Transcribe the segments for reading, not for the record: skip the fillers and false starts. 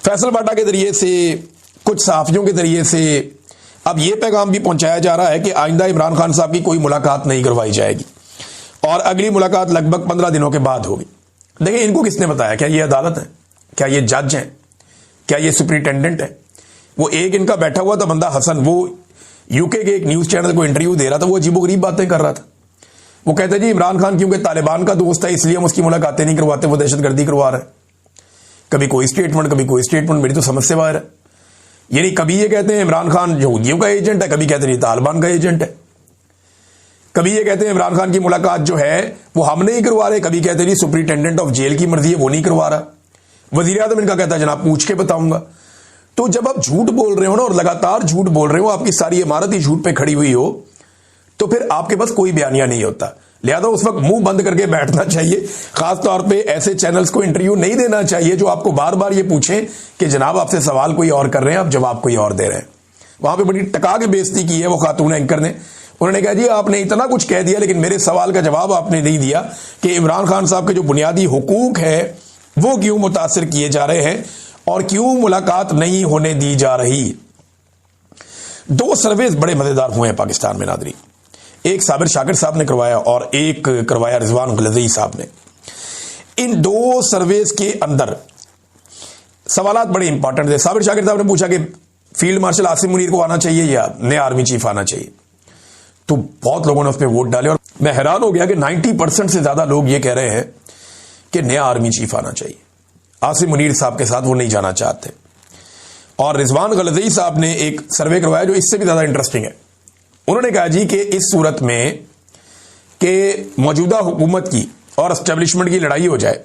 फैसल वाडा के जरिए से, कुछ सहाफियों के जरिए से अब यह पैगाम भी पहुंचाया जा रहा है कि आइंदा इमरान खान साहब की कोई मुलाकात नहीं करवाई जाएगी और अगली मुलाकात लगभग 15 दिनों के बाद होगी। देखिए, इनको किसने बताया? क्या ये अदालत है? क्या ये जज हैं? क्या ये सुपरिटेंडेंट है? वो एक इनका बैठा हुआ था बंदा हसन, वो यूके के एक न्यूज चैनल को इंटरव्यू दे रहा था, वो अजीबोगरीब बातें कर रहा था। वो कहते जी इमरान खान क्योंकि तालिबान का दोस्त है इसलिए हम उसकी मुलाकातें नहीं करवाते, वो दहशतगर्दी करवा रहे हैं। कभी कोई स्टेटमेंट, कभी कोई स्टेटमेंट, मेरी तो समझ से बाहर है। यानी कभी ये कहते हैं इमरान खान यहूदियों का एजेंट है, कभी कहते हैं तालिबान का एजेंट है, कभी ये कहते हैं इमरान खान की मुलाकात जो है वो हम नहीं करवा रहे, कभी कहते हैं जी सुपरिटेंडेंट ऑफ जेल की मर्जी है वो नहीं करवा रहा। वजीर आजम इनका कहता है जनाब पूछ के बताऊंगा। तो जब आप झूठ बोल रहे हो ना और लगातार झूठ बोल रहे हो, आपकी सारी इमारत ही झूठ पे खड़ी हुई हो, तो फिर आपके पास कोई बयानिया नहीं होता। लिहाजा उस वक्त मुंह बंद करके बैठना चाहिए। खासतौर पे ऐसे चैनल्स को इंटरव्यू नहीं देना चाहिए जो आपको बार बार ये पूछें कि जनाब आपसे सवाल कोई और कर रहे हैं, आप जवाब कोई और दे रहे हैं। वहां पे बड़ी टका के बेइज्जती की है वो खातून एंकर ने। उन्होंने कहा जी आपने इतना कुछ कह दिया लेकिन मेरे सवाल का जवाब आपने नहीं दिया कि इमरान खान साहब के जो बुनियादी हुकूक है वो क्यों मुतासिर किए जा रहे हैं और क्यों मुलाकात नहीं होने दी जा रही। 2 सर्वेज बड़े मजेदार हुए हैं पाकिस्तान में नादरी। एक साबिर शाकिर साहब ने करवाया और एक करवाया रिजवान गलज़ई साहब ने। इन 2 सर्वेज के अंदर सवालात बड़े इंपॉर्टेंट थे। साबिर शाकिर साहब ने पूछा कि फील्ड मार्शल आसिम मुनीर को आना चाहिए या नया आर्मी चीफ आना चाहिए। तो बहुत लोगों ने उस पर वोट डाले और मैं हैरान हो गया कि 90% से ज्यादा लोग ये कह रहे हैं कि नया आर्मी चीफ आना चाहिए। आसिम मुनीर साहब के साथ वो नहीं जाना चाहते। और रिजवान गलज़ई साहब ने एक सर्वे करवाया जो इससे भी ज्यादा इंटरेस्टिंग है। उन्होंने कहा जी कि इस सूरत में कि मौजूदा हुकूमत की और एस्टेब्लिशमेंट की लड़ाई हो जाए,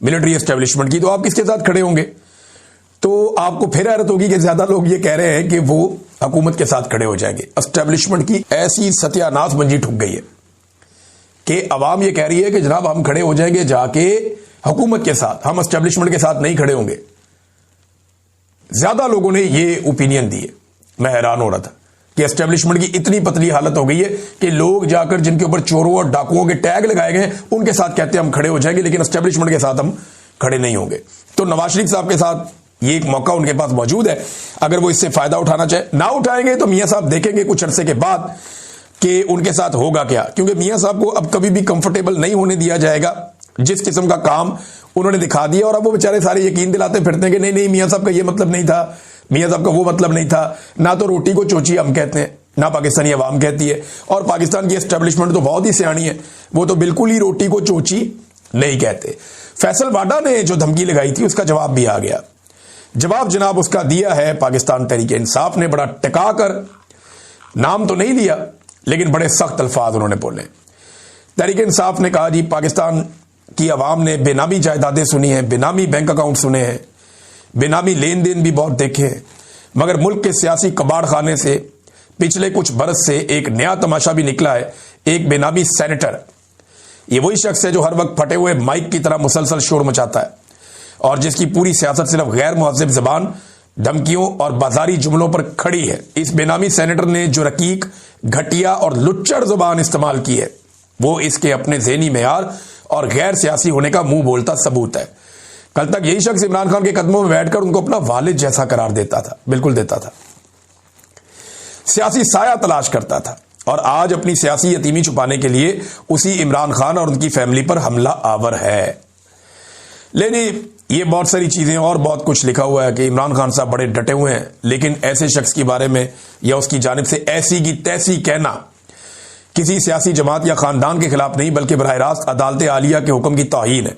मिलिट्री एस्टेब्लिशमेंट की, तो आप किसके साथ खड़े होंगे? तो आपको फिर हैरत होगी कि ज्यादा लोग ये कह रहे हैं कि वो हुकूमत के साथ खड़े हो जाएंगे। एस्टेब्लिशमेंट की ऐसी सत्यानाश मंजी ठुक गई है कि अवाम ये कह रही है कि जनाब हम खड़े हो जाएंगे जाके हुकूमत के साथ, हम एस्टेब्लिशमेंट के साथ नहीं खड़े होंगे। ज्यादा लोगों ने ये ओपिनियन दी है। मैं हैरान हो रहा था कि एस्टेब्लिशमेंट की इतनी पतली हालत हो गई है कि लोग जाकर जिनके ऊपर चोरों और डाकुओं के टैग लगाए गए उनके साथ कहते हैं हम खड़े हो जाएंगे, लेकिन एस्टेब्लिशमेंट के साथ हम खड़े नहीं होंगे। तो नवाज शरीफ साहब के साथ ये एक मौका उनके पास मौजूद है। अगर वो इससे फायदा उठाना चाहे, ना उठाएंगे तो मियां साहब देखेंगे कुछ अरसे के बाद कि उनके साथ होगा क्या, क्योंकि मियां साहब को अब कभी भी कंफर्टेबल नहीं होने दिया जाएगा। जिस किस्म का काम उन्होंने दिखा दिया और अब वो बेचारे सारे यकीन दिलाते फिरते हैं कि नहीं नहीं मियां साहब का ये मतलब नहीं था, मियां साहब का वो मतलब नहीं था। ना तो रोटी को चोची हम कहते हैं, ना पाकिस्तानी अवाम कहती है। और पाकिस्तान की एस्टेब्लिशमेंट तो बहुत ही सियानी है, वो तो बिल्कुल ही रोटी को चोची नहीं कहते। फैसल वाडा ने जो धमकी लगाई थी उसका जवाब भी आ गया। जवाब जनाब उसका दिया है पाकिस्तान तहरीक इंसाफ ने। बड़ा टिका कर, नाम तो नहीं दिया लेकिन बड़े सख्त अल्फाज उन्होंने बोले। तहरीक इंसाफ ने कहा जी पाकिस्तान की अवाम ने बेनामी जायदादें सुनी हैं, बेनामी बैंक अकाउंट सुने हैं, बेनामी लेन देन भी बहुत देखे हैं, मगर मुल्क के सियासी कबाड़ खाने से पिछले कुछ बरस से एक नया तमाशा भी निकला है। एक बेनामी सेनेटर, ये वही शख्स है जो हर वक्त फटे हुए माइक की तरह मुसलसल शोर मचाता है और जिसकी पूरी सियासत सिर्फ गैर मुहज़्ज़ब ज़बान, धमकियों और बाजारी जुमलों पर खड़ी है। इस बेनामी सेनेटर ने जो रकीक, घटिया और लुच्चड़ जुबान इस्तेमाल की है वो इसके अपने ज़हनी मेयार और गैर सियासी होने का मुंह बोलता सबूत है। कल तक यही शख्स इमरान खान के कदमों में बैठकर उनको अपना वालिद जैसा करार देता था, बिल्कुल देता था, सियासी साया तलाश करता था और आज अपनी सियासी यतीमी छुपाने के लिए उसी इमरान खान और उनकी फैमिली पर हमला आवर है। लेकिन ये बहुत सारी चीजें और बहुत कुछ लिखा हुआ है कि इमरान खान साहब बड़े डटे हुए हैं, लेकिन ऐसे शख्स के बारे में या उसकी जानिब से ऐसी की तैसी कहना किसी सियासी जमात या खानदान के खिलाफ नहीं बल्कि बराह रास्त अदालत आलिया के हुक्म की तौहीन है।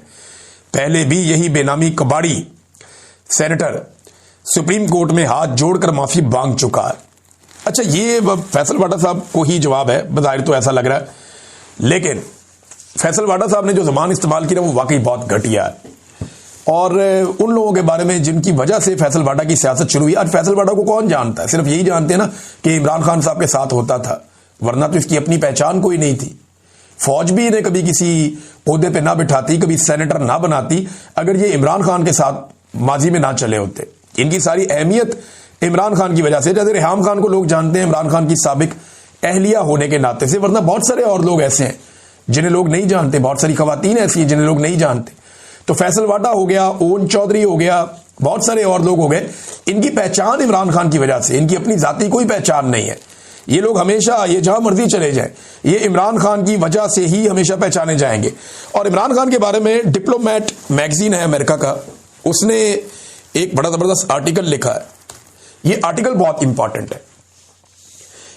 पहले भी यही बेनामी कबाड़ी सेनेटर सुप्रीम कोर्ट में हाथ जोड़कर माफी मांग चुका है। अच्छा, ये फैसल वाडा साहब को ही जवाब है, बज़ाहिर तो ऐसा लग रहा है, लेकिन फैसल वाडा साहब ने जो जबान इस्तेमाल की ना वो वाकई बहुत घटिया है। और उन लोगों के बारे में जिनकी वजह से फैसल वाडा की सियासत शुरू हुई, आज फैसल वाडा को कौन जानता है? सिर्फ यही जानते हैं ना कि इमरान खान साहब के साथ होता था, वरना तो इसकी अपनी पहचान कोई नहीं थी। फौज भी इन्हें कभी किसी ओहदे पे ना बिठाती, कभी सेनेटर ना बनाती अगर ये इमरान खान के साथ माजी में ना चले होते। इनकी सारी अहमियत इमरान खान की वजह से, जैसे रेहाम खान को लोग जानते हैं इमरान खान की साबिक अहलिया होने के नाते से, वरना बहुत सारे और लोग ऐसे हैं जिन्हें लोग नहीं जानते, बहुत सारी खवातीन ऐसी हैं जिन्हें लोग नहीं जानते। तो फैसल वाडा हो गया, ओन चौधरी हो गया, बहुत सारे और लोग हो गए, इनकी पहचान इमरान खान की वजह से, इनकी अपनी जाति कोई पहचान नहीं है। ये लोग हमेशा, ये जहां मर्जी चले जाएं, ये इमरान खान की वजह से ही हमेशा पहचाने जाएंगे। और इमरान खान के बारे में डिप्लोमेट मैगजीन है अमेरिका का, उसने एक बड़ा जबरदस्त आर्टिकल लिखा है। ये आर्टिकल बहुत इंपॉर्टेंट है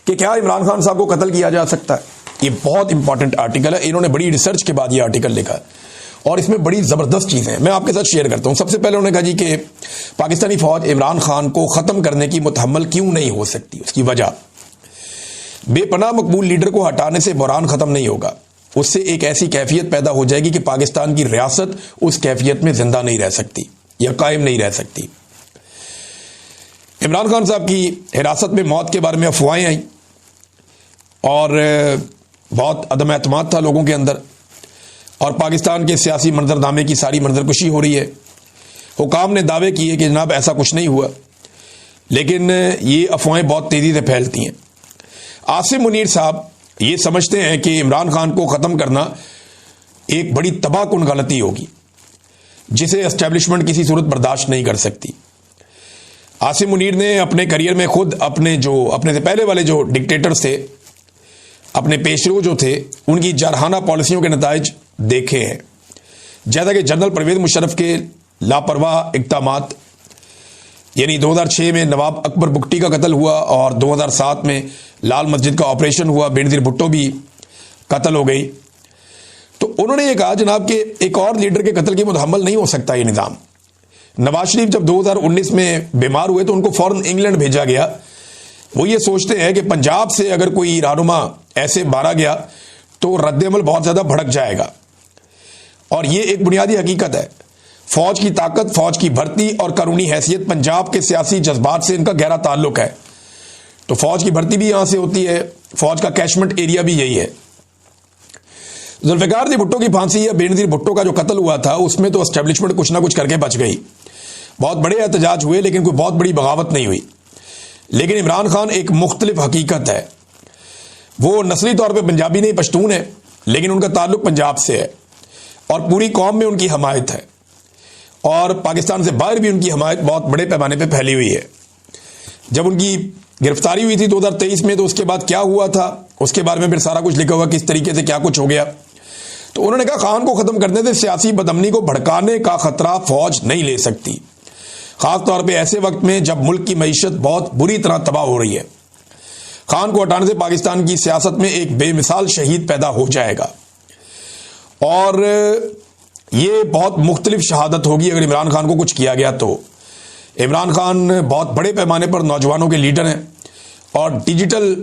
कि क्या इमरान खान साहब को कत्ल किया जा सकता है। ये बहुत इंपॉर्टेंट आर्टिकल है, इन्होंने बड़ी रिसर्च के बाद ये आर्टिकल लिखा है और इसमें बड़ी जबरदस्त चीजें हैं, मैं आपके साथ शेयर करता हूं। सबसे पहले उन्होंने कहा जी कि पाकिस्तानी फौज इमरान खान को खत्म करने की मुतहम्मल क्यों नहीं हो सकती। उसकी वजह, बेपनाह मकबूल लीडर को हटाने से बहरान खत्म नहीं होगा, उससे एक ऐसी कैफियत पैदा हो जाएगी कि पाकिस्तान की रियासत उस कैफियत में जिंदा नहीं रह सकती या कायम नहीं रह सकती। इमरान खान साहब की हिरासत में मौत के बारे में अफवाहें आई और बहुत अदम एतमाद था लोगों के अंदर, और पाकिस्तान के सियासी मंजरनामे की सारी मंजरकशी हो रही है। हुकाम ने दावे किए कि जनाब ऐसा कुछ नहीं हुआ, लेकिन ये अफवाहें बहुत तेजी से फैलती हैं। आसिम मुनीर साहब ये समझते हैं कि इमरान खान को ख़त्म करना एक बड़ी तबाहकुन गलती होगी जिसे एस्टेब्लिशमेंट किसी सूरत बर्दाश्त नहीं कर सकती। आसिम मुनीर ने अपने करियर में खुद अपने से पहले वाले जो डिक्टेटर्स थे, अपने पेशरो जो थे, उनकी जारहाना पॉलिसियों के नताइज देखे हैं। जैसा कि जनरल परवेज मुशर्रफ के लापरवाह इक़दामात, यानी 2006 में नवाब अकबर बुगटी का कत्ल हुआ और 2007 में लाल मस्जिद का ऑपरेशन हुआ, बेनज़ीर भुट्टो भी कत्ल हो गई। तो उन्होंने ये कहा जनाब कि एक और लीडर के कत्ल की मुतहम्मल नहीं हो सकता ये निज़ाम। नवाज शरीफ जब 2019 में बीमार हुए तो उनको फौरन इंग्लैंड भेजा गया। वो ये सोचते हैं कि पंजाब से अगर कोई रहनुमा ऐसे मारा गया तो रद्द-ए-अमल बहुत ज़्यादा भड़क जाएगा, और ये एक बुनियादी हकीकत है। फौज की ताकत, फौज की भर्ती और कानूनी हैसियत पंजाब के सियासी जज्बात से इनका गहरा ताल्लुक है। तो फौज की भर्ती भी यहां से होती है, फौज का कैशमेंट एरिया भी यही है। जुल्फिकार जी भुट्टो की फांसी या बेनज़ीर भुट्टो का जो कत्ल हुआ था, उसमें तो एस्टेब्लिशमेंट कुछ ना कुछ करके बच गई। बहुत बड़े एहतजाज हुए लेकिन कोई बहुत बड़ी बगावत नहीं हुई। लेकिन इमरान खान एक मुख्तलिफ हकीकत है। वो नस्ली तौर पर पंजाबी नहीं, पश्तून है, लेकिन उनका ताल्लुक पंजाब से है और पूरी कौम में उनकी हमायत है, और पाकिस्तान से बाहर भी उनकी हमायत बहुत बड़े पैमाने पर फैली हुई है। जब उनकी गिरफ्तारी हुई थी 2023 में, तो उसके बाद क्या हुआ था उसके बारे में फिर सारा कुछ लिखा हुआ, किस तरीके से क्या कुछ हो गया। तो उन्होंने कहा खान को खत्म करने से सियासी बदअमनी को भड़काने का खतरा फौज नहीं ले सकती, खासतौर पर ऐसे वक्त में जब मुल्क की मईशत बहुत बुरी तरह तबाह हो रही है। खान को हटाने से पाकिस्तान की सियासत में एक बेमिसाल शहीद पैदा हो जाएगा, और ये बहुत मुख्तलिफ शहादत होगी अगर इमरान खान को कुछ किया गया तो। इमरान खान बहुत बड़े पैमाने पर नौजवानों के लीडर हैं और डिजिटल